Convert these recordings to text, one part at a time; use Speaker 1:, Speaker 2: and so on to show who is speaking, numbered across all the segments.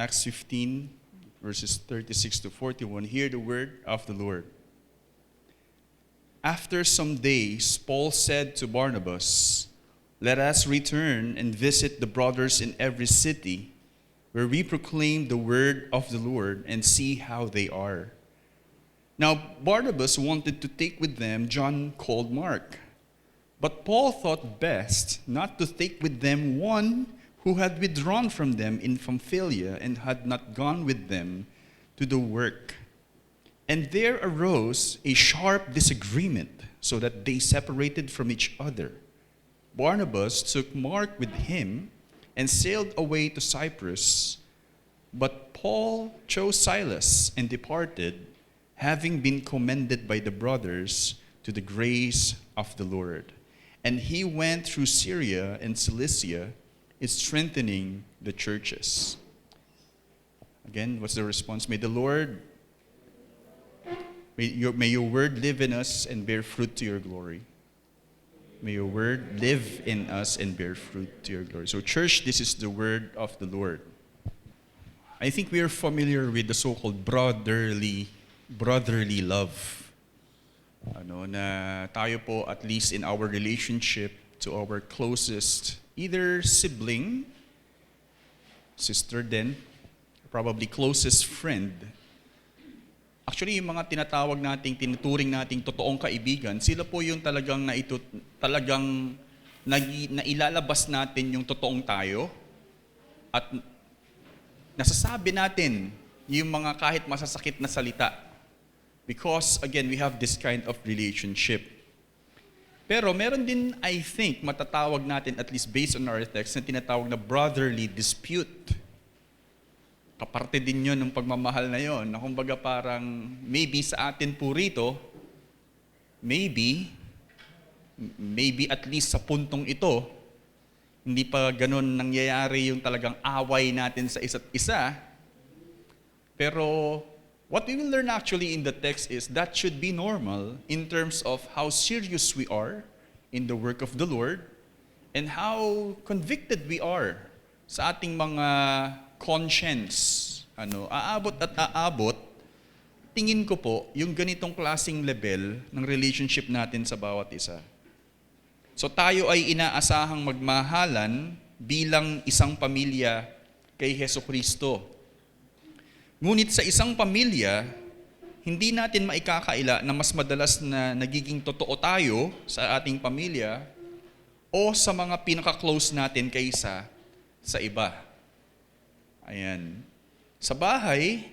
Speaker 1: Acts 15, verses 36 to 41. Hear the word of the Lord. After some days, Paul said to Barnabas, "Let us return and visit the brothers in every city, where we proclaim the word of the Lord and see how they are." Now, Barnabas wanted to take with them John called Mark. But Paul thought best not to take with them one who had withdrawn from them in Pamphylia and had not gone with them to the work. And there arose a sharp disagreement, so that they separated from each other. Barnabas took Mark with him and sailed away to Cyprus. But Paul chose Silas and departed, having been commended by the brothers to the grace of the Lord. And he went through Syria and Cilicia, strengthening the churches. Again, what's the response? May your word live in us and bear fruit to your glory. May your word live in us and bear fruit to your glory. So church, this is the word of the Lord. I think we are familiar with the so-called brotherly love. Na tayo po, at least in our relationship to our closest, either sibling, sister din, probably closest friend. Actually, yung mga tinuturing nating totoong kaibigan, sila po yung talagang nailalabas natin yung totoong tayo at nasasabi natin yung mga kahit masasakit na salita. Because, again, we have this kind of relationship. Pero meron din, I think, matatawag natin, at least based on our text, na tinatawag na brotherly dispute. Kaparte din yun ng pagmamahal na yun. Na kumbaga parang, maybe sa atin po rito, maybe at least sa puntong ito, hindi pa ganun nangyayari yung talagang away natin sa isa't isa. Pero, what we will learn actually in the text is that should be normal in terms of how serious we are in the work of the Lord and how convicted we are sa ating mga conscience. Aabot at aabot, tingin ko po, yung ganitong klaseng level ng relationship natin sa bawat isa. So tayo ay inaasahang magmahalan bilang isang pamilya kay Hesukristo. Ngunit sa isang pamilya, hindi natin maikakaila na mas madalas na nagiging totoo tayo sa ating pamilya o sa mga pinaka-close natin kaysa sa iba. Ayan. Sa bahay,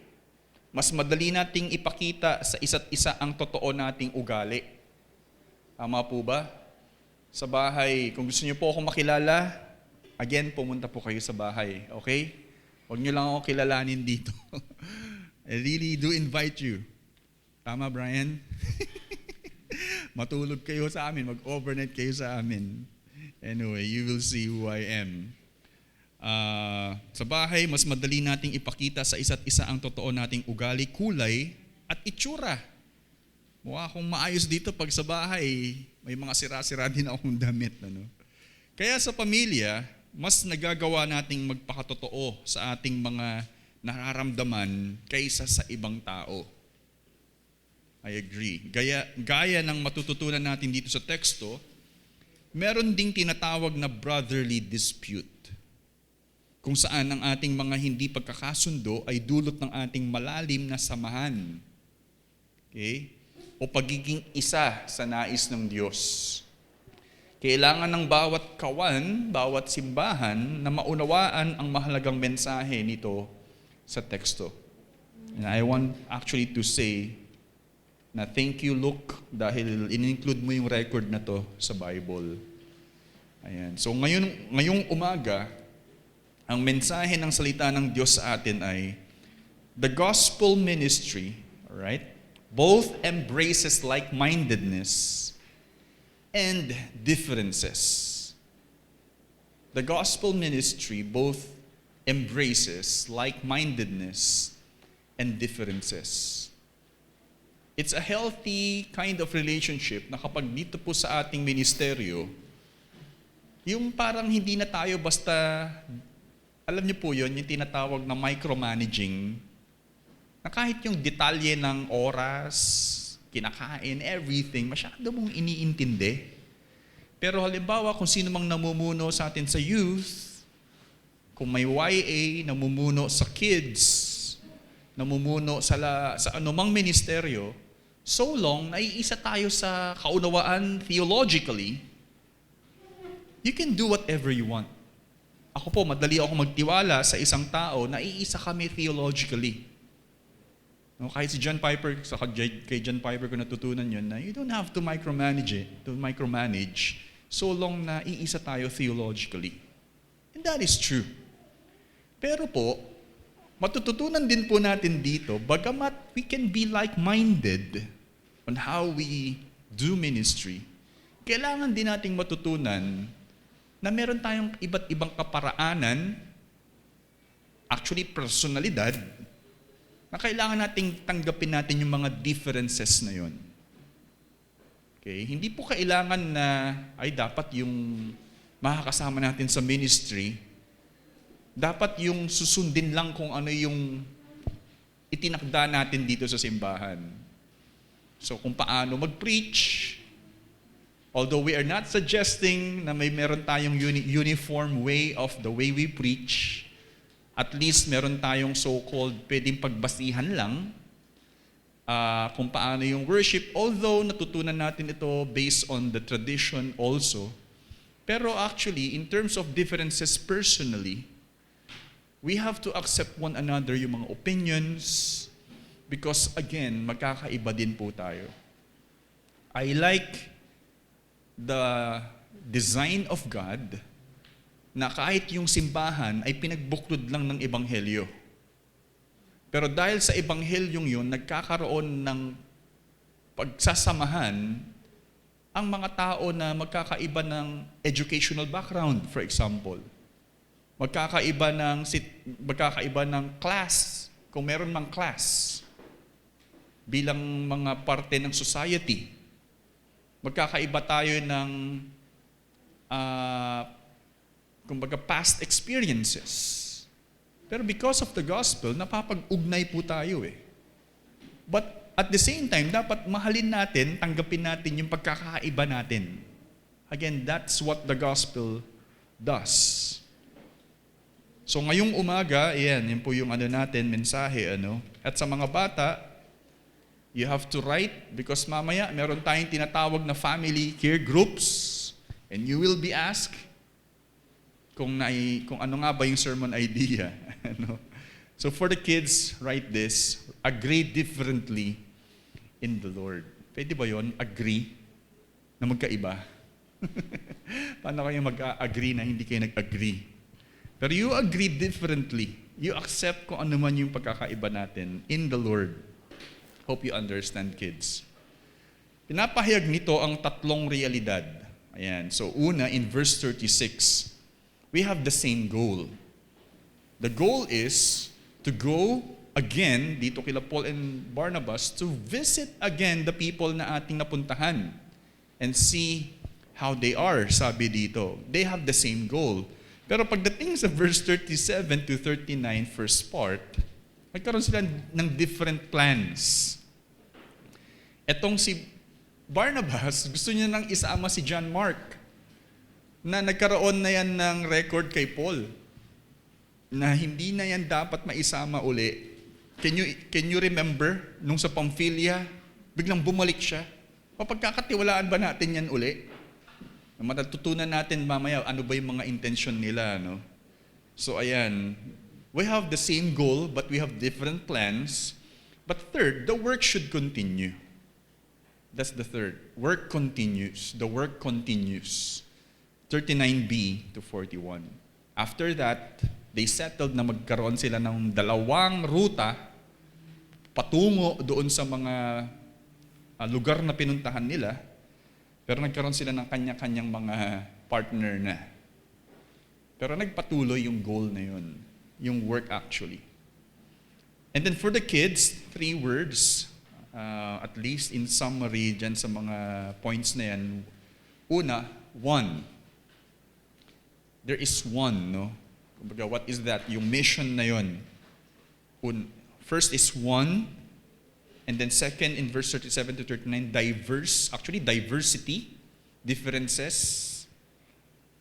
Speaker 1: mas madali nating ipakita sa isa't isa ang totoo nating ugali. Tama po ba? Sa bahay, kung gusto niyo po akong makilala, again, pumunta po kayo sa bahay. Okay? Huwag niyo lang ako kilalanin dito. I really do invite you. Tama, Brian? Matulog kayo sa amin, mag-overnight kayo sa amin. Anyway, you will see who I am. Sa bahay, mas madali nating ipakita sa isa't isa ang totoo nating ugali, kulay, at itsura. Mukha akong maayos dito pag sa bahay, may mga sira-sira din akong damit. Kaya sa pamilya, mas nagagawa nating magpakatotoo sa ating mga nararamdaman kaysa sa ibang tao. I agree. Gaya ng matututunan natin dito sa teksto, meron ding tinatawag na brotherly dispute, kung saan ang ating mga hindi pagkakasundo ay dulot ng ating malalim na samahan. Okay? O pagiging isa sa nais ng Diyos. Kailangan ng bawat kawan, bawat simbahan na maunawaan ang mahalagang mensahe nito sa teksto. And I want actually to say na thank you, Luke, dahil in-include mo yung record na to sa Bible. Ayan. So ngayong umaga, ang mensahe ng salita ng Diyos sa atin ay the gospel ministry, alright, both embraces like-mindedness and differences. The gospel ministry both embraces like-mindedness and differences. It's a healthy kind of relationship na kapag dito po sa ating ministeryo, yung parang hindi na tayo basta Alam niyo po yun, yung tinatawag na micromanaging, na kahit yung detalye ng oras, kinakain, everything, masyado mong iniintindi. Pero halimbawa, kung sino mang namumuno sa atin sa youth, kung may YA, namumuno sa kids, namumuno sa anumang ministeryo, so long, naiisa tayo sa kaunawaan theologically, you can do whatever you want. Ako po, madali ako magtiwala sa isang tao, naiisa kami theologically. No, kahit si John Piper, kay John Piper ko natutunan yun, na you don't have to micromanage, so long na iisa tayo theologically. And that is true. Pero po, matututunan din po natin dito, bagamat we can be like-minded on how we do ministry, kailangan din nating matutunan na meron tayong iba't ibang kaparaanan, actually personalidad, na kailangan nating tanggapin natin yung mga differences na yon. Okay? Hindi po kailangan na, ay dapat yung makakasama natin sa ministry, dapat yung susundin lang kung ano yung itinakda natin dito sa simbahan. So kung paano mag-preach, although we are not suggesting na meron tayong uniform way of the way we preach, at least meron tayong so-called pwedeng pagbasihan lang kung paano yung worship, although natutunan natin ito based on the tradition also. Pero actually, in terms of differences personally, we have to accept one another yung mga opinions because again, magkakaiba din po tayo. I like the design of God na kahit yung simbahan ay pinagbuklod lang ng ebanghelyo. Pero dahil sa ebanghelyong yun, nagkakaroon ng pagsasamahan ang mga tao na magkakaiba ng educational background, for example. Magkakaiba ng class, kung meron mang class, bilang mga parte ng society. Magkakaiba tayo ng kumbaga past experiences. Pero because of the gospel, napapag-ugnay po tayo eh. But at the same time, dapat mahalin natin, tanggapin natin yung pagkakaiba natin. Again, that's what the gospel does. So ngayong umaga, yan po yung mensahe. At sa mga bata, you have to write because mamaya meron tayong tinatawag na family care groups and you will be asked kung ano nga ba yung sermon idea. So for the kids, write this, agree differently in the Lord. Pwede ba yon? Agree na magkaiba? Paano kayo mag-agree na hindi kayo nag-agree? Pero you agree differently. You accept kung ano man yung pagkakaiba natin in the Lord. Hope you understand, kids. Pinapahayag nito ang tatlong realidad. Ayan. So una, in verse 36, we have the same goal. The goal is to go again, dito kila Paul and Barnabas, to visit again the people na ating napuntahan and see how they are, sabi dito. They have the same goal. Pero pagdating sa verse 37 to 39, first part, nagkaroon sila ng different plans. Etong si Barnabas, gusto niya nang isama si John Mark, na nagkaroon na yan ng record kay Paul, na hindi na yan dapat maisama uli. Can you remember, nung sa Pamphylia, biglang bumalik siya? Mapagkakatiwalaan ba natin yan uli? Matutunan natin mamaya ano ba yung mga intention nila. No? So ayan, we have the same goal but we have different plans. But third, the work should continue. That's the third. Work continues. The work continues. 39b to 41. After that, they settled na magkaroon sila ng dalawang ruta patungo doon sa mga lugar na pinuntahan nila. Pero nagkaroon sila ng kanya-kanyang mga partner na. Pero nagpatuloy yung goal na yun. Yung work actually. And then for the kids, 3 words, at least in summary dyan sa mga points na yan. Una, one. There is one, no? Kumbaga, what is that? Yung mission na yun. First is one, and then second in verse 37 to 39, diversity, differences.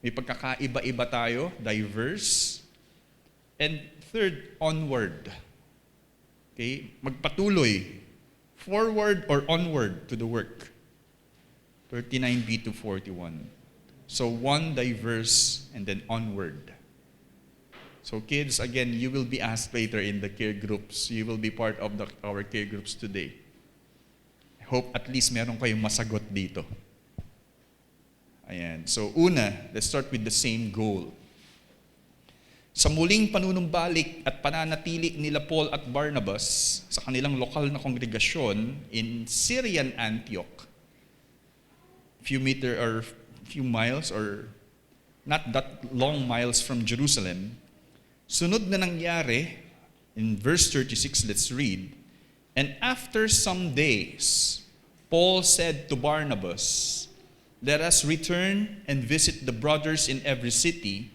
Speaker 1: May pagkakaiba-iba tayo, diverse. And third, onward. Okay? Magpatuloy. Forward or onward to the work. 39b to 41. So one, diverse, and then onward. So kids, again, you will be asked later in the care groups. You will be part of our care groups today. I hope at least meron kayong masagot dito. Ayan. So una, let's start with the same goal. Sa muling panunumbalik at pananatili nila Paul at Barnabas sa kanilang lokal na kongregasyon in Syrian Antioch, few miles or not that long miles from Jerusalem, sunod na nangyari, in verse 36, let's read, "And after some days, Paul said to Barnabas, 'Let us return and visit the brothers in every city,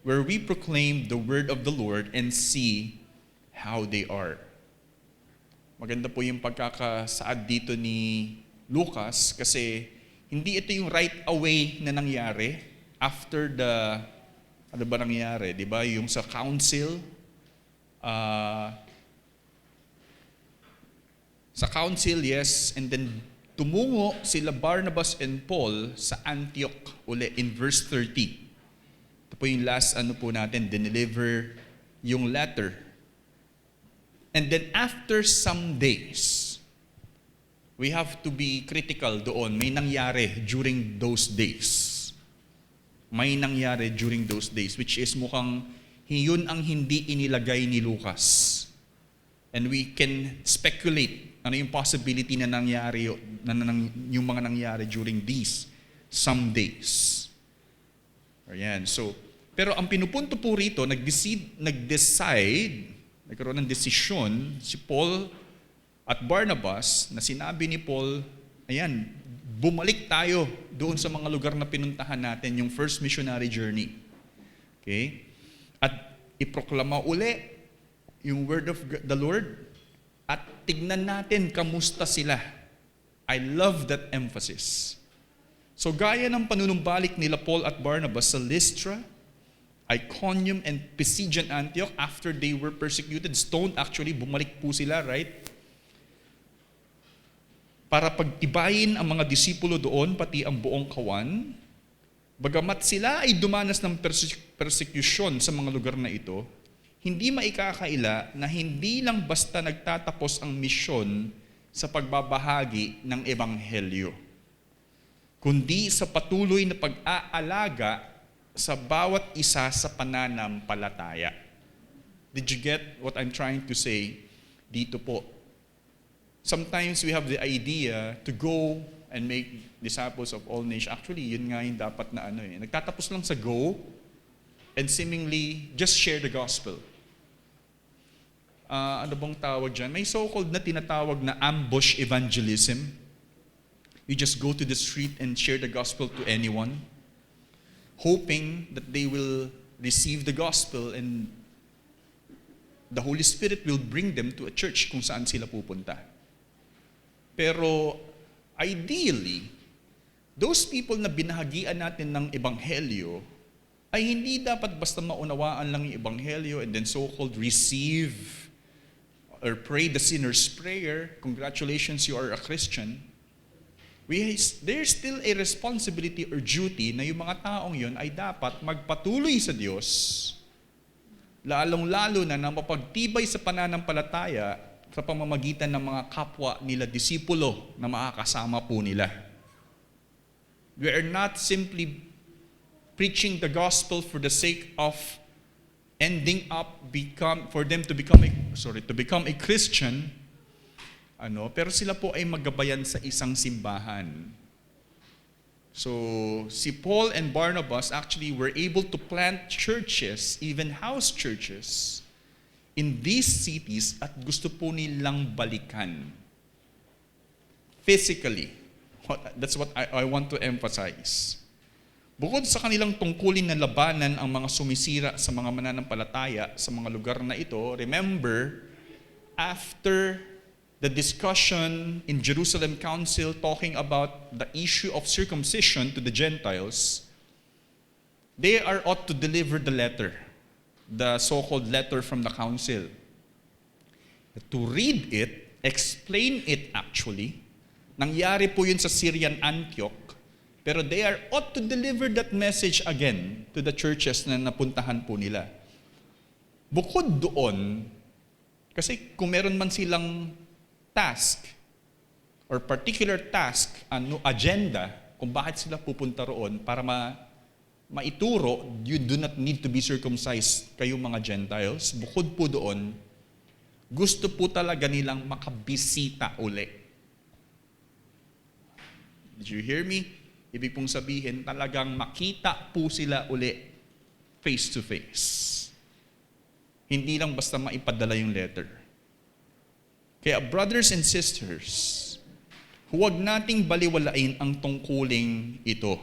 Speaker 1: where we proclaim the word of the Lord and see how they are.'" Maganda po yung pagkakasaad dito ni Lucas kasi hindi ito yung right away na nangyari after the, ano ba nangyari? Di ba? Yung sa council, yes, and then tumungo sila Barnabas and Paul sa Antioch uli in verse 30. Ito po yung last po natin, deliver yung letter. And then after some days, we have to be critical doon. May nangyari during those days. Which is mukhang yun ang hindi inilagay ni Lucas. And we can speculate ano yung possibility na nangyari, yung mga nangyari during these some days. Ayan. So, pero ang pinupunto po rito, nagkaroon ng desisyon si Paul at Barnabas na sinabi ni Paul, ayan, bumalik tayo doon sa mga lugar na pinuntahan natin, yung first missionary journey. Okay? At iproklama uli yung word of the Lord at tignan natin kamusta sila. I love that emphasis. So gaya ng panunumbalik nila Paul at Barnabas sa Lystra, Iconium, and Pisidian Antioch after they were persecuted, stoned actually, bumalik po sila, right? Para pagtibayin ang mga disipulo doon, pati ang buong kawan, bagamat sila ay dumanas ng persecution sa mga lugar na ito, hindi maikakaila na hindi lang basta nagtatapos ang misyon sa pagbabahagi ng ebanghelyo, kundi sa patuloy na pag-aalaga sa bawat isa sa pananampalataya. Did you get what I'm trying to say dito po? Sometimes we have the idea to go and make disciples of all nations. Actually, yun nga yung dapat na nagtatapos lang sa go and seemingly just share the gospel. Ano bang tawag dyan? May so-called na tinatawag na ambush evangelism. You just go to the street and share the gospel to anyone, hoping that they will receive the gospel and the Holy Spirit will bring them to a church kung saan sila pupunta. Pero ideally, those people na binahagian natin ng ebanghelyo ay hindi dapat basta maunawaan lang yung ebanghelyo and then so-called receive or pray the sinner's prayer. Congratulations, you are a Christian. There's still a responsibility or duty na yung mga taong yun ay dapat magpatuloy sa Diyos, lalong-lalo na mapagtibay sa pananampalataya sa pamamagitan ng mga kapwa nila disipulo na makakasama po nila. We are not simply preaching the gospel for the sake of to become a Christian, pero sila po ay magabayan sa isang simbahan. So, si Paul and Barnabas actually were able to plant churches, even house churches, in these cities at gusto po nilang balikan. Physically. That's what I want to emphasize. Bukod sa kanilang tungkulin na labanan ang mga sumisira sa mga mananampalataya sa mga lugar na ito, remember, after the discussion in Jerusalem Council talking about the issue of circumcision to the Gentiles, they are ought to deliver the letter, the so-called letter from the council. To read it, explain it actually. Nangyari po yun sa Syrian Antioch, pero they are ought to deliver that message again to the churches na napuntahan po nila. Bukod doon, kasi kung meron man silang task or particular task, agenda, kung bakit sila pupunta roon para maituro, you do not need to be circumcised kayong mga Gentiles. Bukod po doon, gusto po talaga nilang makabisita uli. Did you hear me? Ibig pong sabihin, talagang makita po sila uli face to face. Hindi lang basta maipadala yung letter. Kaya brothers and sisters, huwag nating baliwalain ang tungkuling ito.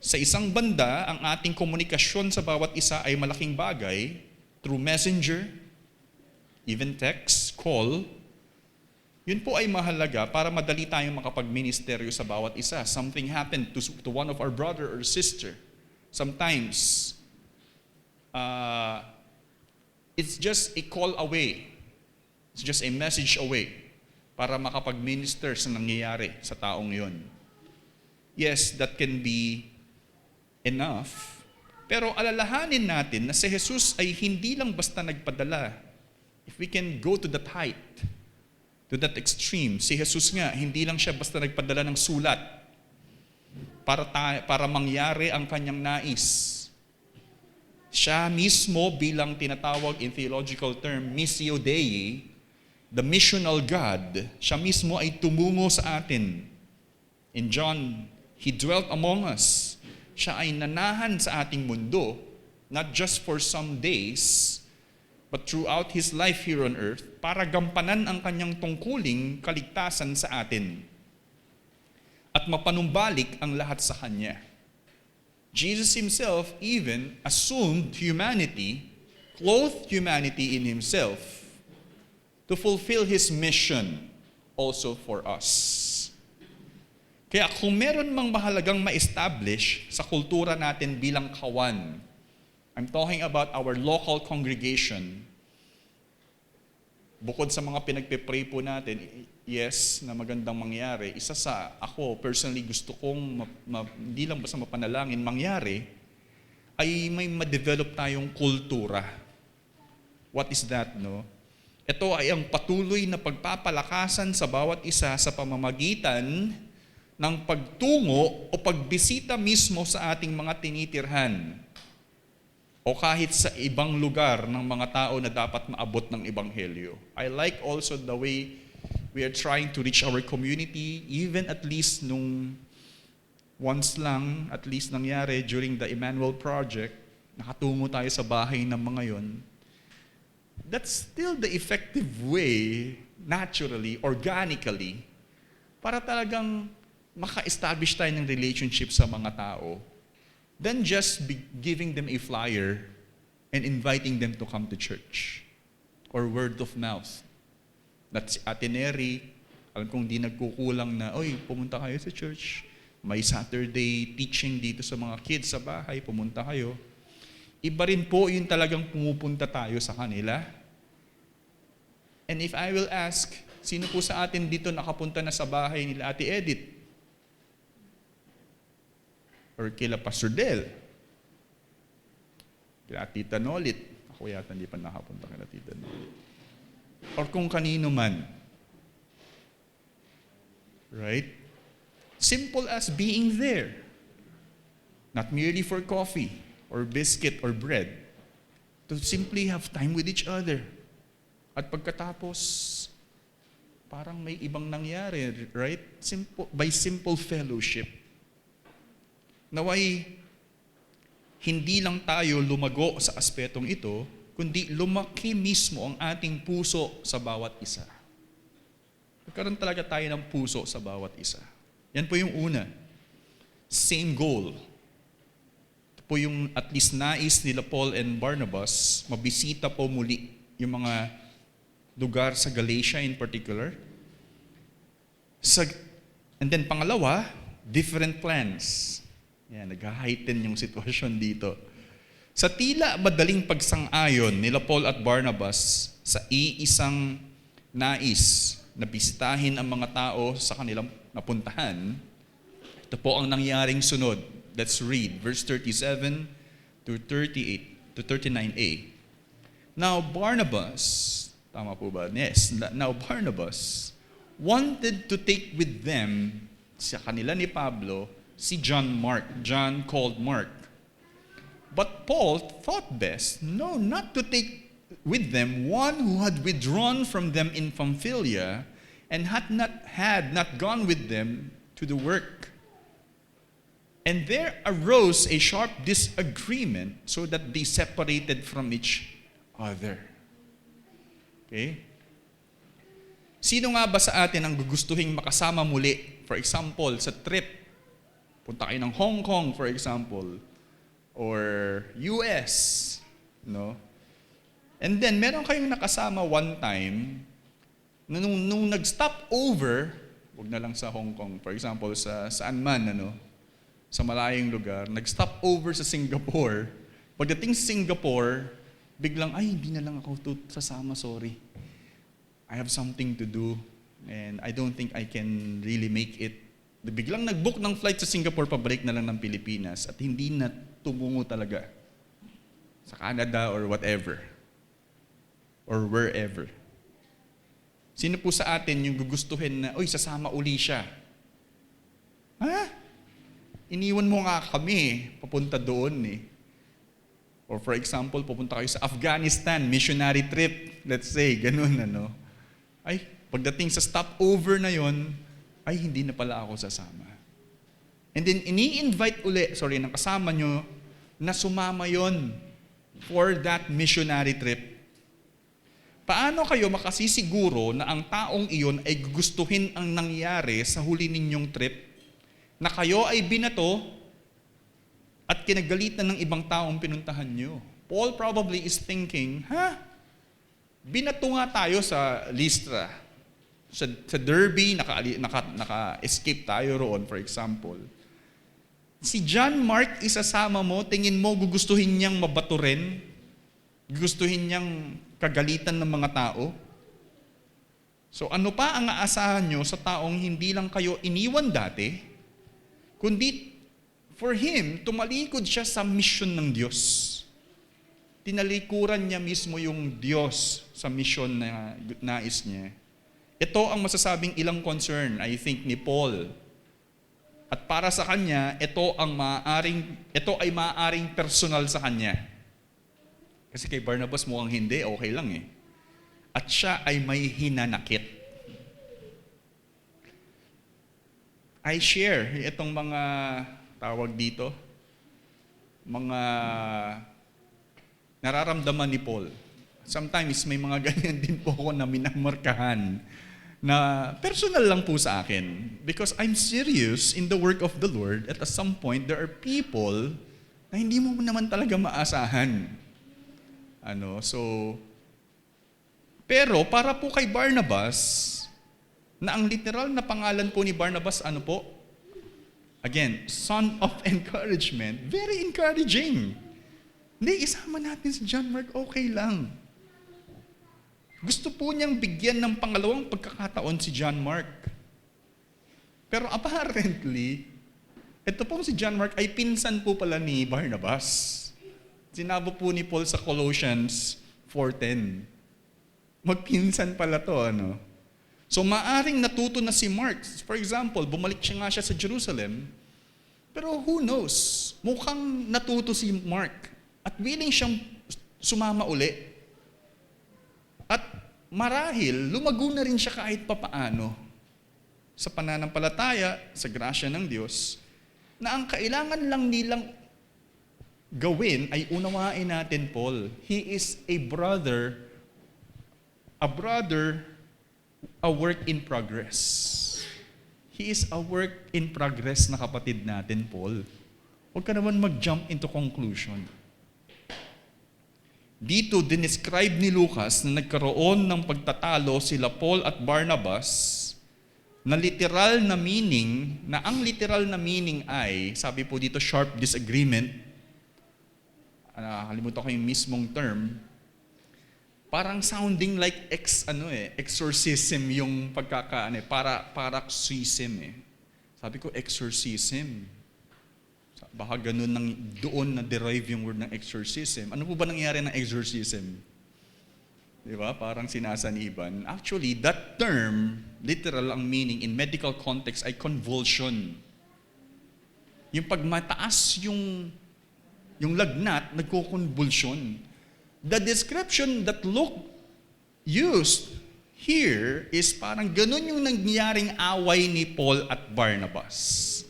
Speaker 1: Sa isang banda, ang ating komunikasyon sa bawat isa ay malaking bagay through messenger, even text, call. Yun po ay mahalaga para madali tayong makapag-ministeryo sa bawat isa. Something happened to one of our brother or sister. Sometimes, it's just a call away. It's just a message away para makapag-minister sa nangyayari sa taong yon. Yes, that can be enough. Pero alalahanin natin na si Jesus ay hindi lang basta nagpadala. If we can go to that height, to that extreme, si Jesus nga, hindi lang siya basta nagpadala ng sulat para mangyari ang kanyang nais. Siya mismo bilang tinatawag in theological term, Missio Dei, the missional God, siya mismo ay tumungo sa atin. In John, He dwelt among us. Siya ay nanahan sa ating mundo, not just for some days, but throughout His life here on earth, para gampanan ang kanyang tungkuling kaligtasan sa atin at mapanumbalik ang lahat sa Kanya. Jesus Himself even assumed humanity, clothed humanity in Himself, to fulfill His mission also for us. Kaya kung meron mang mahalagang ma-establish sa kultura natin bilang kawan, I'm talking about our local congregation. Bukod sa mga pinagpe-pray po natin, yes, na magandang mangyari, isa sa ako, personally gusto kong, hindi lang basta mapanalangin, mangyari, ay may ma-develop tayong kultura. What is that, no? Ito ay ang patuloy na pagpapalakasan sa bawat isa sa pamamagitan ng pagtungo o pagbisita mismo sa ating mga tinitirhan o kahit sa ibang lugar ng mga tao na dapat maabot ng ebanghelyo. I like also the way we are trying to reach our community, even at least nung once lang, at least nangyari during the Emmanuel Project, nakatungo tayo sa bahay ng mga yon. That's still the effective way, naturally, organically, para talagang maka-establish tayo ng relationship sa mga tao, than just giving them a flyer and inviting them to come to church. Or word of mouth. That's itinerary. Alam kong di nagkukulang na, oy, pumunta kayo sa church. May Saturday teaching dito sa mga kids sa bahay, pumunta kayo. Iba rin po yung talagang pumupunta tayo sa kanila. And if I will ask, sino po sa atin dito nakapunta na sa bahay nila Ate Edith? Or kila Pastor Del? Kila Tita Nolit? Ako yata hindi pa nakapunta kila Tita Nolit. Or kung kanino man. Right? Simple as being there. Not merely for coffee or biscuit or bread. To simply have time with each other. At pagkatapos, parang may ibang nangyari, right? By simple fellowship. Naway, hindi lang tayo lumago sa aspetong ito, kundi lumaki mismo ang ating puso sa bawat isa. Magkaroon talaga tayo ng puso sa bawat isa. Yan po yung una. same goal. Ito po yung at least nais nila Paul and Barnabas, mabisita po muli yung mga lugar sa Galatia in particular. And then pangalawa, different plans. Yan, nag-heighten yung sitwasyon dito. Sa tila madaling pagsang-ayon nila Paul at Barnabas sa iisang nais na bisitahin ang mga tao sa kanilang napuntahan, ito po ang nangyaring sunod. Let's read verse 37 to 38 to 39a. Now Barnabas, tama po ba? Yes. Now Barnabas wanted to take with them, sa kanila ni Pablo, si John called Mark. But Paul thought best, no, not to take with them one who had withdrawn from them in Pamphylia and had not gone with them to the work. And there arose a sharp disagreement so that they separated from each other. Okay? Sino nga ba sa atin ang gugustuhin makasama muli? For example, sa trip, punta kayo ng Hong Kong, for example, or US, no? And then, meron kayong nakasama one time, nung nag-stop over, wag na lang sa Hong Kong, for example, saan man, sa malayong lugar, nag-stop over sa Singapore. Pagdating sa Singapore, biglang, ay, hindi na lang ako sasama, sorry. I have something to do, and I don't think I can really make it. Biglang nag-book ng flight sa Singapore, pabalik na lang ng Pilipinas, at hindi na tumungo talaga sa Canada or whatever, or wherever. Sino po sa atin yung gugustuhin na, uy, sasama uli siya? Ha? Iniwan mo nga kami, papunta doon eh. Or for example, pupunta kayo sa Afghanistan, missionary trip, let's say, ganun Ay, pagdating sa stopover na yon, ay hindi na pala ako sasama. And then ini-invite uli, ng kasama nyo, na sumama yon for that missionary trip. Paano kayo makasisiguro na ang taong iyon ay gugustuhin ang nangyari sa huli ninyong trip, na kayo ay binato at kinagalitan ng ibang taong pinuntahan nyo? Paul probably is thinking, binato nga tayo sa Lystra. Sa Derbe, naka-escape tayo roon, for example. Si John Mark, isasama mo, tingin mo gugustuhin niyang mabato rin? Gugustuhin niyang kagalitan ng mga tao? So ano pa ang aasahan nyo sa taong hindi lang kayo iniwan dati, kundi for him, tumalikod siya sa mission ng Diyos. Tinalikuran niya mismo yung Diyos sa mission na nais niya. Ito ang masasabing ilang concern, I think, ni Paul. At para sa kanya, ito ay maaaring personal sa kanya. Kasi kay Barnabas mukhang hindi, okay lang eh. At siya ay may hinanakit. I share itong mga tawag dito, mga nararamdaman ni Paul. Sometimes may mga ganyan din po ako na minamarkahan na personal lang po sa akin. Because I'm serious in the work of the Lord, at some point, there are people na hindi mo naman talaga maasahan. Pero para po kay Barnabas, na ang literal na pangalan po ni Barnabas, again, son of encouragement, very encouraging. Hindi, isama natin si John Mark, okay lang. Gusto po niyang bigyan ng pangalawang pagkakataon si John Mark. Pero apparently, ito pong si John Mark ay pinsan po pala ni Barnabas. Sinabi po ni Paul sa Colossians 4:10. Magpinsan pala to, So maaring natuto na si Mark. For example, bumalik siya sa Jerusalem. Pero who knows? Mukhang natuto si Mark. At willing siyang sumama uli. At marahil, lumago na rin siya kahit papaano sa pananampalataya, sa grasya ng Diyos, na ang kailangan lang nilang gawin ay unawain natin, Paul. He is a brother, a work in progress. He is a work in progress na kapatid natin, Paul. Huwag ka naman mag-jump into conclusion. Dito, dinescribe ni Lucas na nagkaroon ng pagtatalo sila Paul at Barnabas na literal na meaning, na ang literal na meaning ay, sabi po dito, sharp disagreement. Nakalimutan ko yung mismong term. Parang sounding like exorcism yung paroxysm eh. Sabi ko, exorcism. Baka ganun doon na derive yung word ng exorcism. Ano po ba nangyari ng exorcism? Di ba? Parang sinasaniban. Actually, that term, literal ang meaning in medical context ay convulsion. Yung pag mataas yung lagnat, nagko-convulsion. The description that Luke used here is parang ganun yung nangyaring away ni Paul at Barnabas.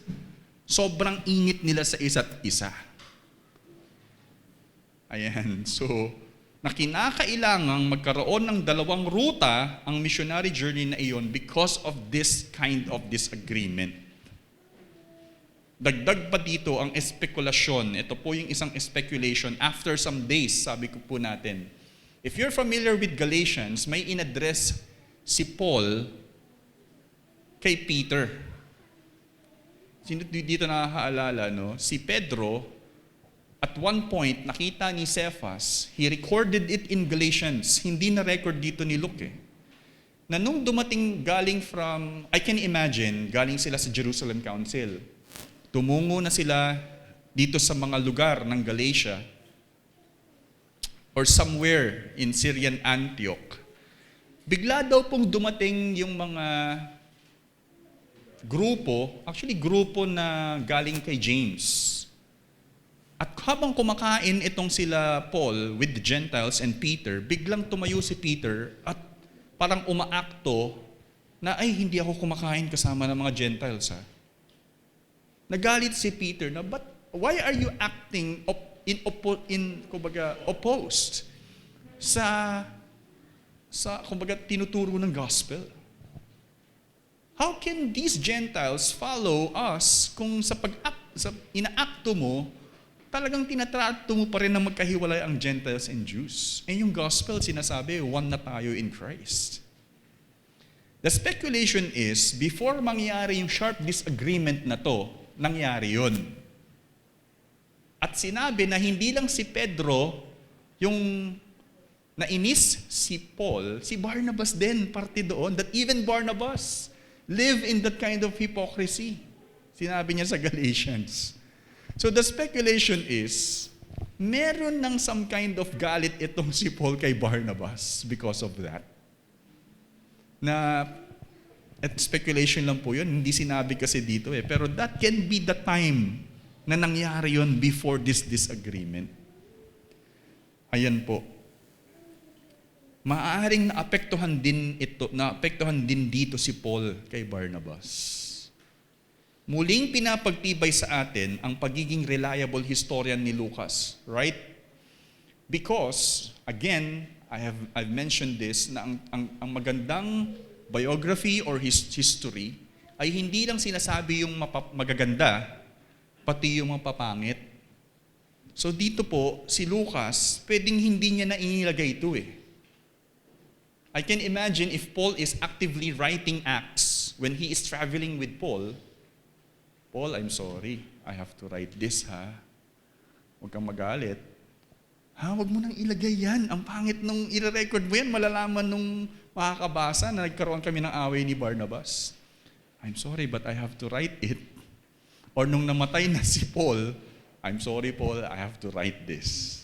Speaker 1: Sobrang init nila sa isa't isa. Ayan, so na kinakailangang magkaroon ng dalawang ruta ang missionary journey na iyon because of this kind of disagreement. Dagdag pa dito ang espekulasyon. Ito po yung isang speculation. After some days, sabi ko po natin, if you're familiar with Galatians, may inaddress si Paul kay Peter. Sino dito nakakaalala, no? Si Pedro, at one point, nakita ni Cephas, he recorded it in Galatians. Hindi na record dito ni Luke eh. Na nung dumating galing from, I can imagine, galing sila sa Jerusalem Council. Tumungo na sila dito sa mga lugar ng Galatia or somewhere in Syrian Antioch. Bigla daw pong dumating yung mga grupo na galing kay James. At habang kumakain itong sila Paul with the Gentiles and Peter, biglang tumayo si Peter at parang umaakto na, ay, hindi ako kumakain kasama ng mga Gentiles ha. Nagalit si Peter na, but why are you acting opposed sa kumbaga tinuturo ng gospel? How can these Gentiles follow us kung sa inaakto mo, talagang tinatrato mo pa rin na magkahiwalay ang Gentiles and Jews? Eh yung gospel sinasabi, one na tayo in Christ. The speculation is, before mangyari yung sharp disagreement na to, nangyari yun. At sinabi na hindi lang si Pedro yung nainis si Paul, si Barnabas din, parte doon, that even Barnabas live in that kind of hypocrisy. Sinabi niya sa Galatians. So the speculation is, meron ng some kind of galit itong si Paul kay Barnabas because of that. At speculation lang po yun, hindi sinabi kasi dito eh. Pero that can be the time na nangyari yun before this disagreement. Ayan po. Maaaring naapektuhan din dito si Paul kay Barnabas. Muling pinapagtibay sa atin ang pagiging reliable historian ni Lucas, right? Because, again, I've mentioned this, na ang magandang biography or history ay hindi lang sinasabi yung magaganda, pati yung mapapangit. So dito po, si Lucas, pwedeng hindi niya na inilagay ito eh. I can imagine if Paul is actively writing Acts when he is traveling with Paul, I'm sorry, I have to write this ha. Huwag kang magalit. Huwag mo nang ilagay yan. Ang pangit nung i-record mo yan, malalaman nung makakabasa na nagkaroon kami ng away ni Barnabas. I'm sorry, but I have to write it. Or nung namatay na si Paul, I'm sorry Paul, I have to write this.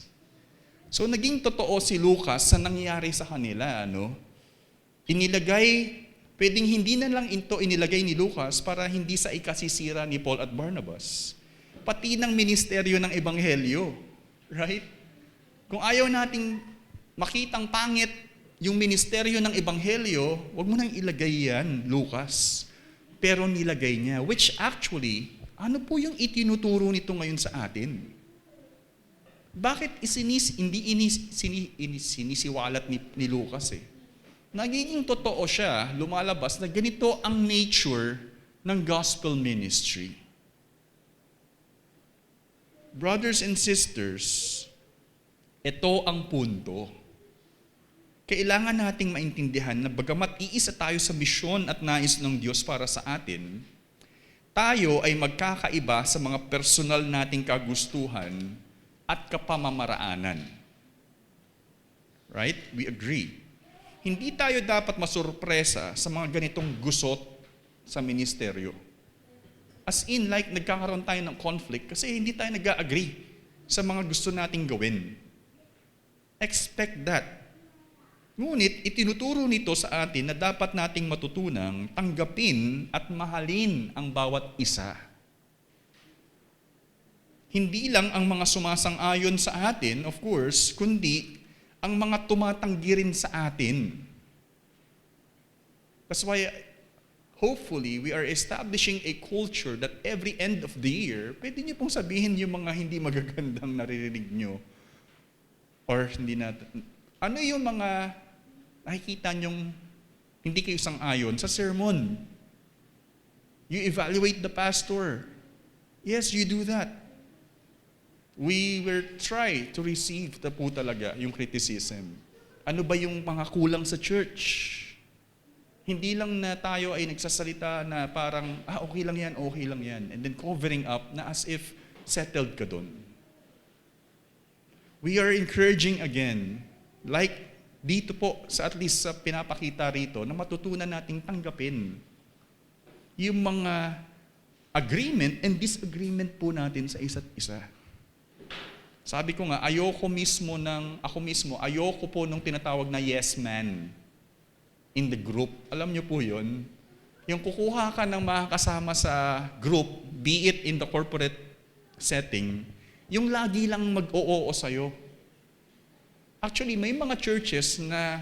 Speaker 1: So naging totoo si Lucas sa nangyari sa kanila. Pwedeng hindi na lang ito inilagay ni Lucas para hindi sa ikasisira ni Paul at Barnabas. Pati ng ministeryo ng Ebanghelyo. Right? Kung ayaw nating makitang pangit yung ministeryo ng Ebanghelyo, wag mo nang ilagay yan, Lucas. Pero nilagay niya. Which actually, ano po yung itinuturo nito ngayon sa atin? Bakit sinisiwalat ni Lucas eh? Nagiging totoo siya, lumalabas na ganito ang nature ng gospel ministry. Brothers and sisters, ito ang punto. Kailangan nating maintindihan na bagamat iisa tayo sa misyon at nais ng Diyos para sa atin, tayo ay magkakaiba sa mga personal nating kagustuhan at kapamamaraanan. Right? We agree. Hindi tayo dapat masurpresa sa mga ganitong gusot sa ministeryo. As in, like nagkakaroon tayo ng conflict kasi hindi tayo nag-agree sa mga gusto nating gawin. Expect that. Ngunit itinuturo nito sa atin na dapat nating matutunang tanggapin at mahalin ang bawat isa. Hindi lang ang mga sumasang-ayon sa atin, of course, kundi ang mga tumatanggi rin sa atin. That's why, hopefully, we are establishing a culture that every end of the year, pwede niyo pong sabihin yung mga hindi magagandang naririnig niyo. Or hindi natin. Ano yung mga nakikita niyong hindi kayo sang-ayon sa sermon? You evaluate the pastor. Yes, you do that. We will try to receive po talaga yung criticism. Ano ba yung mga kulang sa church? Hindi lang na tayo ay nagsasalita na parang, okay lang yan. And then covering up na as if settled ka dun. We are encouraging again, like dito po, at least sa pinapakita rito, na matutunan nating tanggapin yung mga agreement and disagreement po natin sa isa't isa. Sabi ko nga, ayoko po nung tinatawag na yes man in the group. Alam niyo po yun? Yung kukuha ka ng makakasama sa group, be it in the corporate setting, yung lagi lang mag-oo sa'yo. Actually, may mga churches na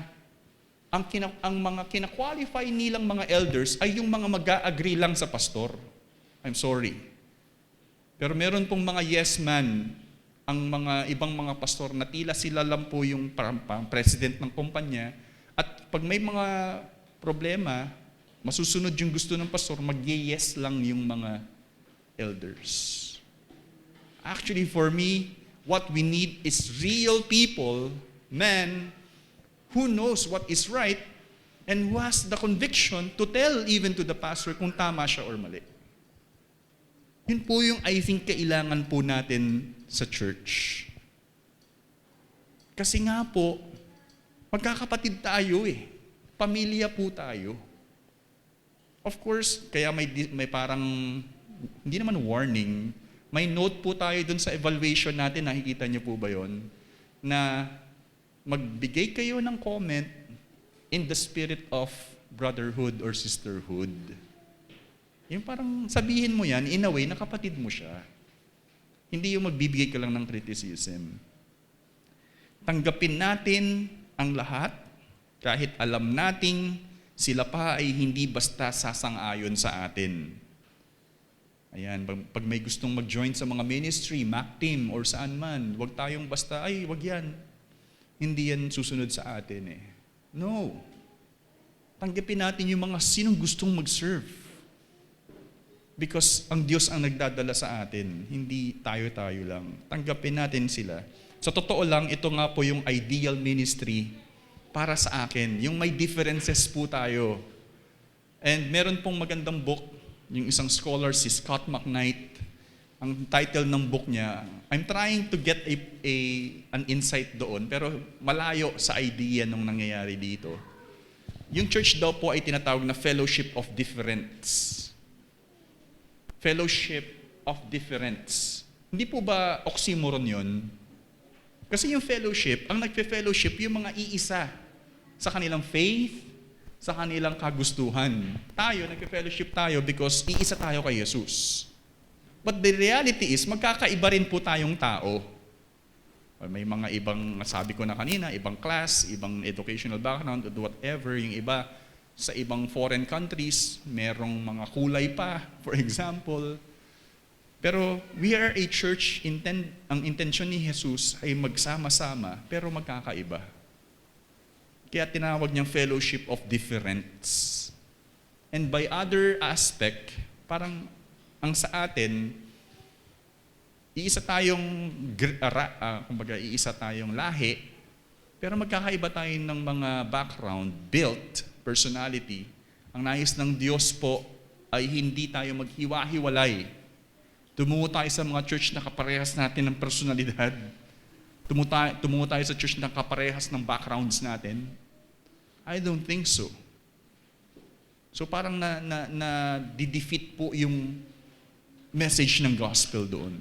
Speaker 1: ang mga kina-qualify nilang mga elders ay yung mga mag-a-agree lang sa pastor. I'm sorry. Pero meron pong mga yes man, ang mga ibang mga pastor na tila sila lang po yung president ng kumpanya. At pag may mga problema, masusunod yung gusto ng pastor, mag-yes lang yung mga elders. Actually, for me, what we need is real people, men, who knows what is right and who has the conviction to tell even to the pastor kung tama siya or mali. Yun po yung I think kailangan po natin sa church. Kasi nga po, magkakapatid tayo eh. Pamilya po tayo. Of course, kaya may parang, hindi naman warning, may note po tayo dun sa evaluation natin, nakikita niyo po ba yon? Na magbigay kayo ng comment in the spirit of brotherhood or sisterhood. Yung parang sabihin mo yan, in a way, na kapatid mo siya. Hindi yung magbibigay ka lang ng criticism. Tanggapin natin ang lahat, kahit alam nating sila pa ay hindi basta sasang-ayon sa atin. Ayan, pag may gustong mag-join sa mga ministry, MAC team, or saan man, wag tayong basta, wag yan. Hindi yan susunod sa atin eh. No. Tanggapin natin yung mga sinong gustong mag-serve. Because ang Diyos ang nagdadala sa atin, hindi tayo-tayo lang. Tanggapin natin sila. Sa totoo lang, ito nga po yung ideal ministry para sa akin. Yung may differences po tayo. And meron pong magandang book, yung isang scholar, si Scott McKnight, ang title ng book niya, I'm trying to get an insight doon, pero malayo sa idea nung nangyayari dito. Yung church daw po ay tinatawag na fellowship of difference. Fellowship of difference. Hindi po ba oxymoron yun? Kasi yung fellowship, ang nagpe-fellowship, yung mga iisa sa kanilang faith, sa kanilang kagustuhan. Tayo, nagpe-fellowship tayo because iisa tayo kay Jesus. But the reality is, magkakaiba rin po tayong tao. May mga ibang, sabi ko na kanina, ibang class, ibang educational background, whatever, yung iba sa ibang foreign countries, merong mga kulay pa, for example. Pero we are a church, ang intention ni Jesus ay magsama-sama, pero magkakaiba. Kaya tinawag niyang fellowship of difference. And by other aspect, Parang ang sa atin, iisa tayong iisa tayong lahi, pero magkakaiba tayo ng mga background, built, personality. Ang nais ng Diyos po ay hindi tayo maghiwa-hiwalay. Tumungo tayo sa mga church na kaparehas natin ng personalidad. Tumungo tayo sa church na kaparehas ng backgrounds natin. I don't think so. So parang na-defeat po yung message ng gospel doon.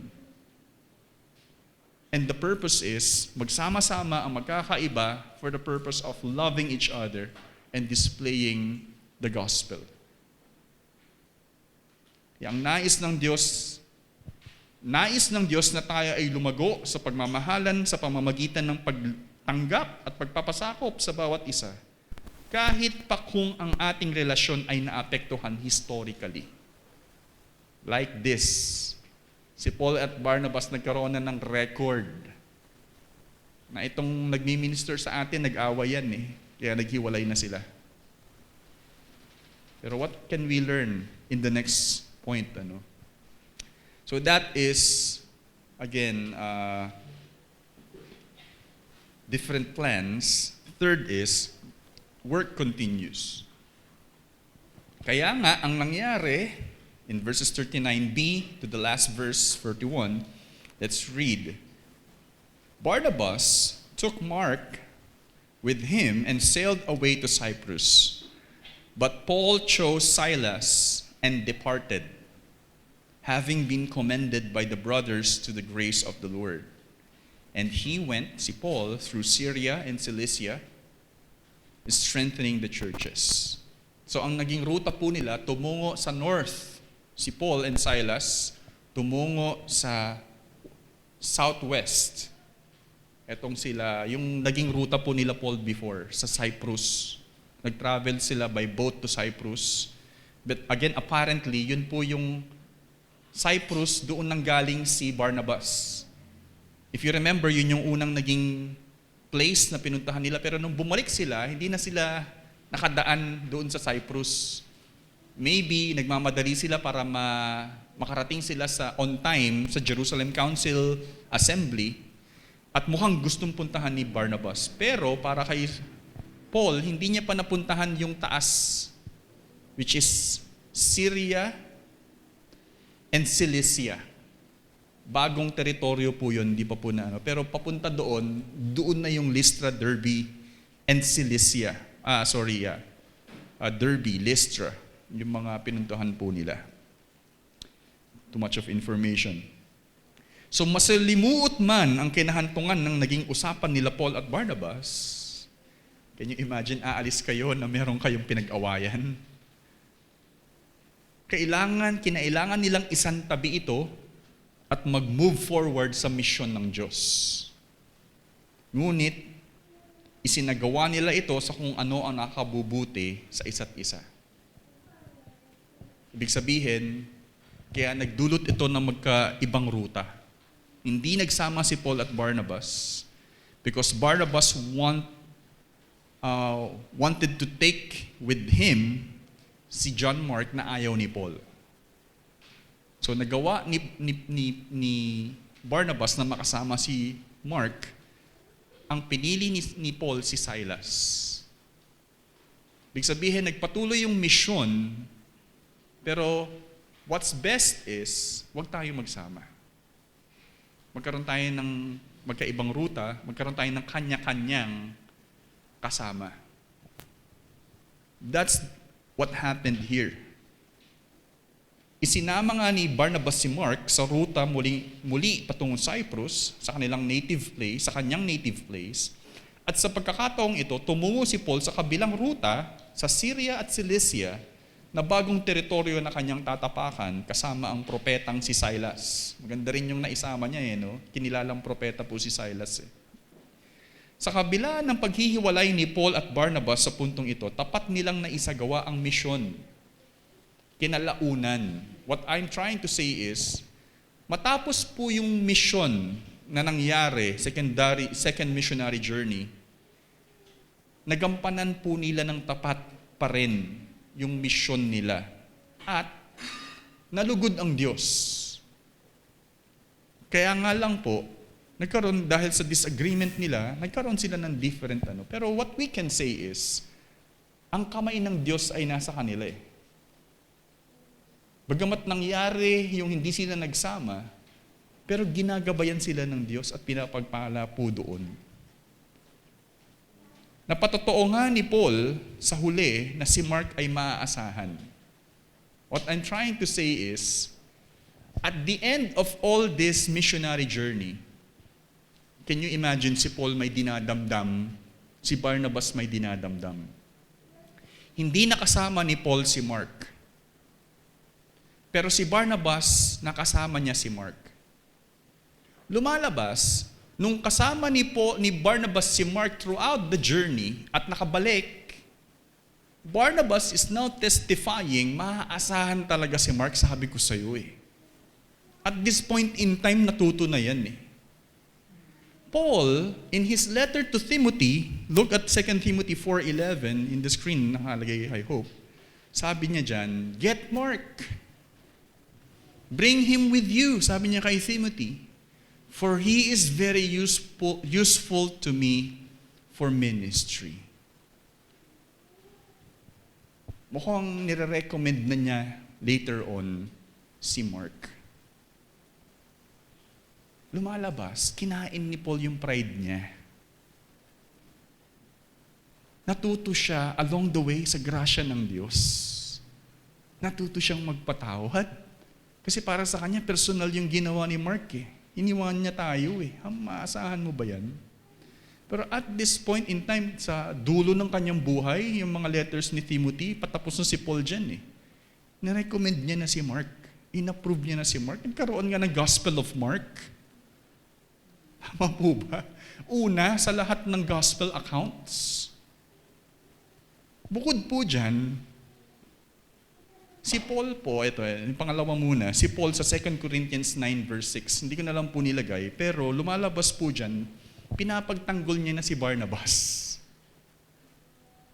Speaker 1: And the purpose is, magsama-sama ang magkakaiba for the purpose of loving each other and displaying the gospel. Ang nais ng Diyos na tayo ay lumago sa pagmamahalan sa pamamagitan ng pagtanggap at pagpapasakop sa bawat isa. Kahit pa kung ang ating relasyon ay naapektuhan historically. Like this, si Paul at Barnabas nagkaroon na ng record na itong nagmi-minister sa atin, nag-away yan eh. Kaya naghiwalay na sila. Pero what can we learn in the next point? So that is, again, different plans. Third is, work continues. Kaya nga, ang nangyari, in verses 39b to the last verse 41, let's read. Barnabas took Mark with him and sailed away to Cyprus. But Paul chose Silas and departed, having been commended by the brothers to the grace of the Lord. And he went, si Paul, through Syria and Cilicia, strengthening the churches. So ang naging ruta po nila, tumungo sa north, si Paul and Silas, tumungo sa southwest. Etong sila, yung naging ruta po nila Paul before, sa Cyprus. Nag-travel sila by boat to Cyprus. But again, apparently, yun po yung Cyprus, doon nanggaling si Barnabas. If you remember, yun yung unang naging place na pinuntahan nila. Pero nung bumalik sila, hindi na sila nakadaan doon sa Cyprus. Maybe nagmamadali sila para makarating sila sa on time sa Jerusalem Council Assembly at mukhang gustong puntahan ni Barnabas. Pero para kay Paul, hindi niya pa napuntahan yung taas, which is Syria and Cilicia. Bagong teritoryo po yun, di pa po na. Pero papunta doon na yung Lystra, Derbe, and Cilicia. Derbe, Lystra. Yung mga pinuntahan po nila. Too much of information. So masalimuot man ang kinahantungan ng naging usapan nila Paul at Barnabas. Can you imagine, aalis kayo na meron kayong pinag-awayan? Kinailangan nilang isantabi ito at mag-move forward sa misyon ng Diyos. Ngunit, isinagawa nila ito sa kung ano ang nakabubuti sa isa't isa. Ibig sabihin, kaya nagdulot ito ng magkaibang ruta. Hindi nagsama si Paul at Barnabas because Barnabas wanted to take with him si John Mark na ayaw ni Paul. So nagawa ni Barnabas na makasama si Mark, ang pinili ni Paul si Silas. Ibig sabihin, nagpatuloy yung misyon, pero what's best is, huwag tayo magsama. Magkaroon tayo ng magkaibang ruta, magkaroon tayo ng kanya-kanyang kasama. That's what happened here. Isinama nga ni Barnabas si Mark sa ruta muli patungong Cyprus, sa kanilang native place, sa kanyang native place. At sa pagkakataong ito, tumungo si Paul sa kabilang ruta sa Syria at Cilicia na bagong teritoryo na kanyang tatapakan kasama ang propetang si Silas. Maganda rin yung naisama niya no? Kinilalang propeta po si Silas Sa kabila ng paghihiwalay ni Paul at Barnabas sa puntong ito, tapat nilang naisagawa ang misyon. Kinalaunan. What I'm trying to say is, matapos po yung misyon na nangyari, second missionary journey, nagampanan po nila ng tapat pa rin yung misyon nila. At nalugod ang Diyos. Kaya nga lang po, nagkaroon dahil sa disagreement nila, nagkaroon sila ng different ano. Pero what we can say is, ang kamay ng Diyos ay nasa kanila eh. Bagamat nangyari yung hindi sila nagsama, pero ginagabayan sila ng Diyos at pinapagpala po doon. Napatotoo nga ni Paul sa huli na si Mark ay maaasahan. What I'm trying to say is, at the end of all this missionary journey, can you imagine si Paul may dinadamdam, si Barnabas may dinadamdam. Hindi nakasama ni Paul si Mark. Pero si Barnabas, nakasama niya si Mark. Lumalabas, nung kasama ni Barnabas si Mark throughout the journey at nakabalik, Barnabas is now testifying, maaasahan talaga si Mark, sabi ko sa iyo eh. At this point in time, natuto na yan eh. Paul, in his letter to Timothy, look at 2 Timothy 4:11 in the screen, nakalagay I hope, sabi niya dyan, get Mark. Bring him with you, sabi niya kay Timothy. For he is very useful to me for ministry. Mukhang nire-recommend na niya later on si Mark. Lumalabas, kinain ni Paul yung pride niya. Natuto siya along the way sa grasya ng Diyos. Natuto siyang magpatawad. Kasi para sa kanya, personal yung ginawa ni Mark eh. Iniwan niya tayo eh. Maasahan mo ba yan? Pero at this point in time, sa dulo ng kanyang buhay, yung mga letters ni Timothy, patapos na si Paul dyan eh. Nirecommend niya na si Mark. In-approve niya na si Mark. Nagkaroon nga ng Gospel of Mark. Tama po ba? Una, sa lahat ng Gospel accounts. Bukod po dyan, si Paul po, ito yung pangalawa muna, si Paul sa 2 Corinthians 9 verse 6, hindi ko na lang po nilagay, pero lumalabas po dyan, pinapagtanggol niya na si Barnabas.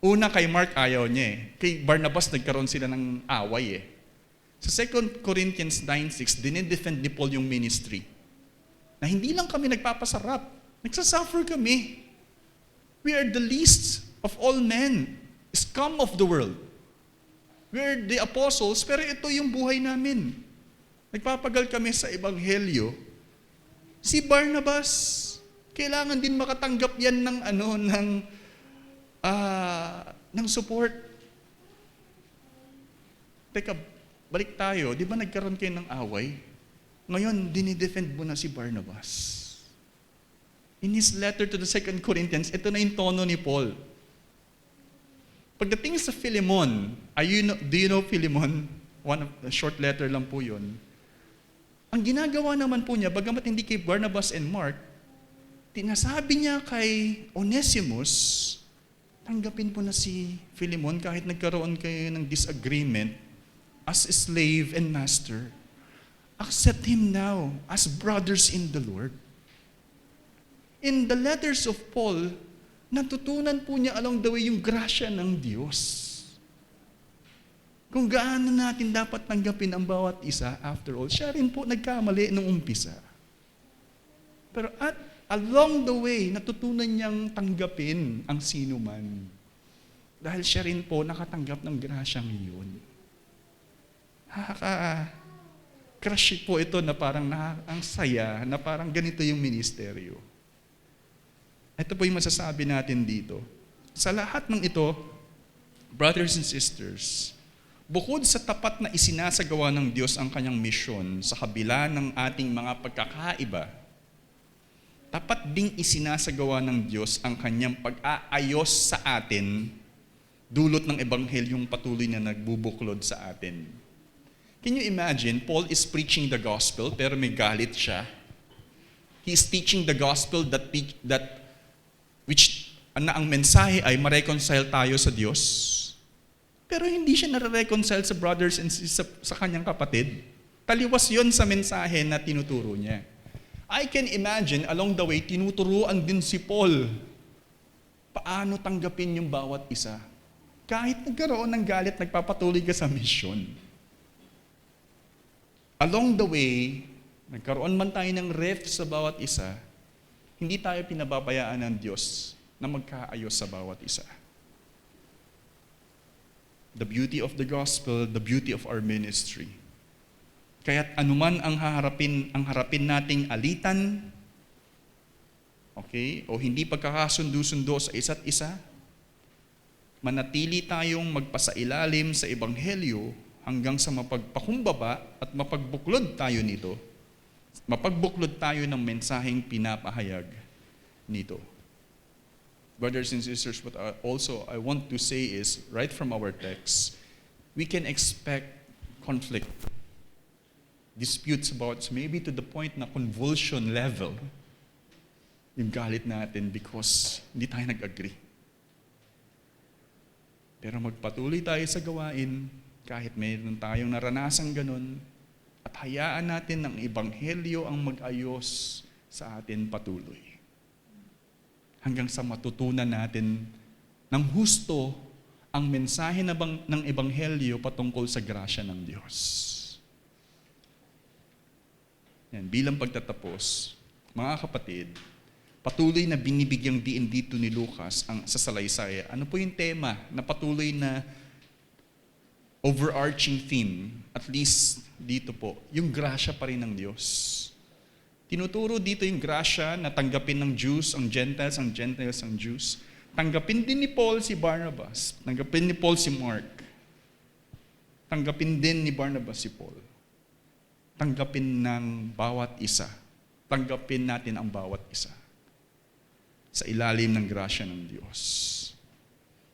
Speaker 1: Una kay Mark ayaw niya eh. Kay Barnabas nagkaroon sila ng away eh. Sa 2 Corinthians 9:6, dinidefend ni Paul yung ministry. Na hindi lang kami nagpapasarap, nagsasuffer kami. We are the least of all men, scum of the world. We're the apostles, pero ito yung buhay namin. Nagpapagal kami sa ebanghelyo. Si Barnabas, kailangan din makatanggap yan ng support. Teka, balik tayo. Di ba nagkaroon kayo ng away? Ngayon, dinidefend mo na si Barnabas. In his letter to the 2 Corinthians, ito na yung tono ni Paul. Pagdating sa Philemon, do you know Philemon? A short letter lang po yun. Ang ginagawa naman po niya, bagamat hindi kay Barnabas and Mark, tinasabi niya kay Onesimus, tanggapin po na si Philemon kahit nagkaroon kayo ng disagreement as a slave and master. Accept him now as brothers in the Lord. In the letters of Paul, natutunan po niya along the way yung grasya ng Diyos. Kung gaano natin dapat tanggapin ang bawat isa, after all, siya rin po nagkamali nung umpisa. Pero along the way, natutunan niyang tanggapin ang sino man. Dahil siya rin po nakatanggap ng grasyang iyon. Crush po ito na parang ang saya, na parang ganito yung ministeryo. Ito po yung masasabi natin dito. Sa lahat ng ito, brothers and sisters, bukod sa tapat na isinasagawa ng Diyos ang kanyang misyon sa kabila ng ating mga pagkakaiba, tapat ding isinasagawa ng Diyos ang kanyang pag-aayos sa atin dulot ng ebanghelyong patuloy na nagbubuklod sa atin. Can you imagine, Paul is preaching the gospel pero may galit siya. He is teaching the gospel na ang mensahe ay ma-reconcile tayo sa Diyos. Pero hindi siya nare-reconcile sa brothers and sa kanyang kapatid. Taliwas yon sa mensahe na tinuturo niya. I can imagine, along the way, tinuturuan din si Paul paano tanggapin yung bawat isa. Kahit nagkaroon ng galit, nagpapatuloy ka sa mission. along the way, nagkaroon man tayo ng rift sa bawat isa, hindi tayo pinababayaan ng Diyos na magkaayos sa bawat isa. The beauty of the gospel, the beauty of our ministry. Kaya't anuman ang harapin nating alitan, okay, o hindi pagkakasundo-sundo sa isa't isa, manatili tayong magpasailalim sa Ebanghelyo hanggang sa mapagpakumbaba at mapagbuklod tayo nito. Mapagbuklod tayo ng mensaheng pinapahayag nito. Brothers and sisters, what also I want to say is, right from our text, we can expect conflict, disputes about maybe to the point na convulsion level, yung galit natin because hindi tayo nag-agree. Pero magpatuloy tayo sa gawain kahit mayroon tayong naranasang ganun at hayaan natin ng Ebanghelyo ang mag-ayos sa atin patuloy. Hanggang sa matutunan natin ng husto ang mensahe ng Ebanghelyo patungkol sa grasya ng Diyos. Yan, bilang pagtatapos, mga kapatid, patuloy na binibigyang diin dito ni Lucas ang sasalaysay. Ano po yung tema na patuloy na overarching theme, at least dito po, yung grasya pa rin ng Diyos. Tinuturo dito yung grasya na tanggapin ng Jews ang Gentiles ang Jews. Tanggapin din ni Paul si Barnabas. Tanggapin ni Paul si Mark. Tanggapin din ni Barnabas si Paul. Tanggapin ng bawat isa. Tanggapin natin ang bawat isa sa ilalim ng grasya ng Diyos.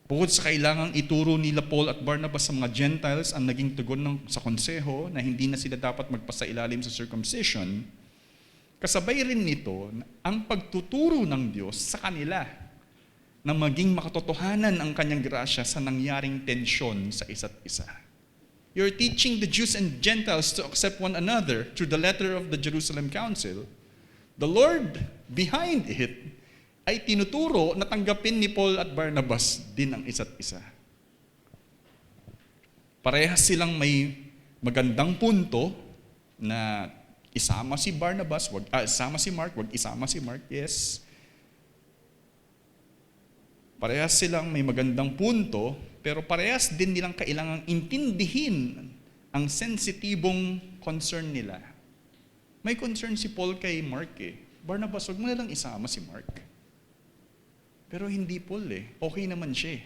Speaker 1: Bukod sa kailangang ituro nila Paul at Barnabas sa mga Gentiles ang naging tugon sa konseho na hindi na sila dapat magpasailalim sa circumcision, kasabay rin nito ang pagtuturo ng Diyos sa kanila na maging makatotohanan ang kanyang grasya sa nangyaring tensyon sa isa't isa. You're teaching the Jews and Gentiles to accept one another through the letter of the Jerusalem Council. The Lord behind it ay tinuturo na tanggapin ni Paul at Barnabas din ang isa't isa. Parehas silang may magandang punto na isama si Barnabas, isama si Mark, wag isama si Mark, yes. Parehas silang may magandang punto, pero parehas din nilang kailangang intindihin ang sensitibong concern nila. May concern si Paul kay Mark eh. Barnabas, wag mo na lang isama si Mark. Pero hindi Paul eh. Okay naman siya eh.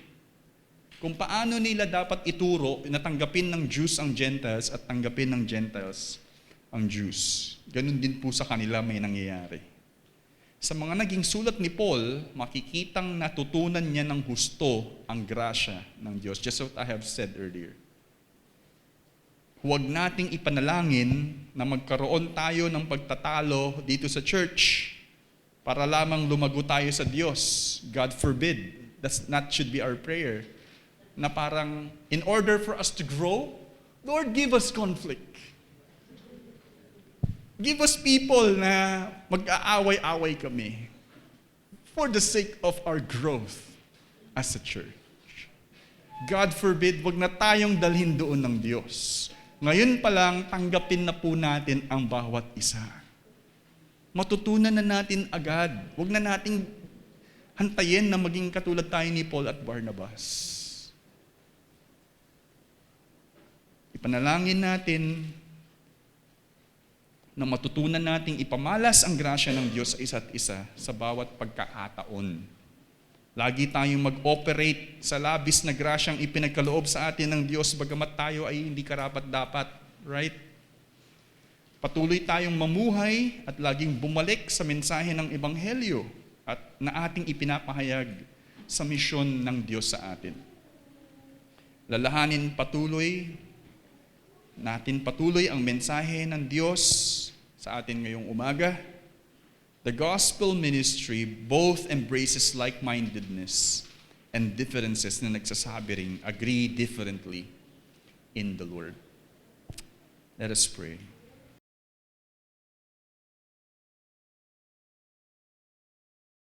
Speaker 1: Kung paano nila dapat ituro na tanggapin ng Jews ang Gentiles at tanggapin ng Gentiles ang Jews. Ganun din po sa kanila may nangyayari. Sa mga naging sulat ni Paul, makikitang natutunan niya ng husto ang grasya ng Diyos. Just what I have said earlier. Huwag nating ipanalangin na magkaroon tayo ng pagtatalo dito sa church para lamang lumago tayo sa Diyos. God forbid. That should be our prayer. Na parang, in order for us to grow, Lord, give us conflict. Give us people na mag-aaway-away kami for the sake of our growth as a church. God forbid, wag na tayong dalhin doon ng Diyos. Ngayon pa lang, tanggapin na po natin ang bawat isa. Matutunan na natin agad. Huwag na nating hantayin na maging katulad tayo ni Paul at Barnabas. Ipanalangin natin na matutunan nating ipamalas ang grasya ng Diyos sa isa't isa sa bawat pagkakataon. Lagi tayong mag-operate sa labis na grasyang ipinagkaloob sa atin ng Diyos bagamat tayo ay hindi karapat-dapat. Right? Patuloy tayong mamuhay at laging bumalik sa mensahe ng Ebanghelyo at na ating ipinapahayag sa misyon ng Diyos sa atin. Lalahanin natin patuloy ang mensahe ng Diyos sa atin ngayong umaga. The gospel ministry both embraces like-mindedness and differences na nagsasabi ring agree differently in the Lord. Let us pray.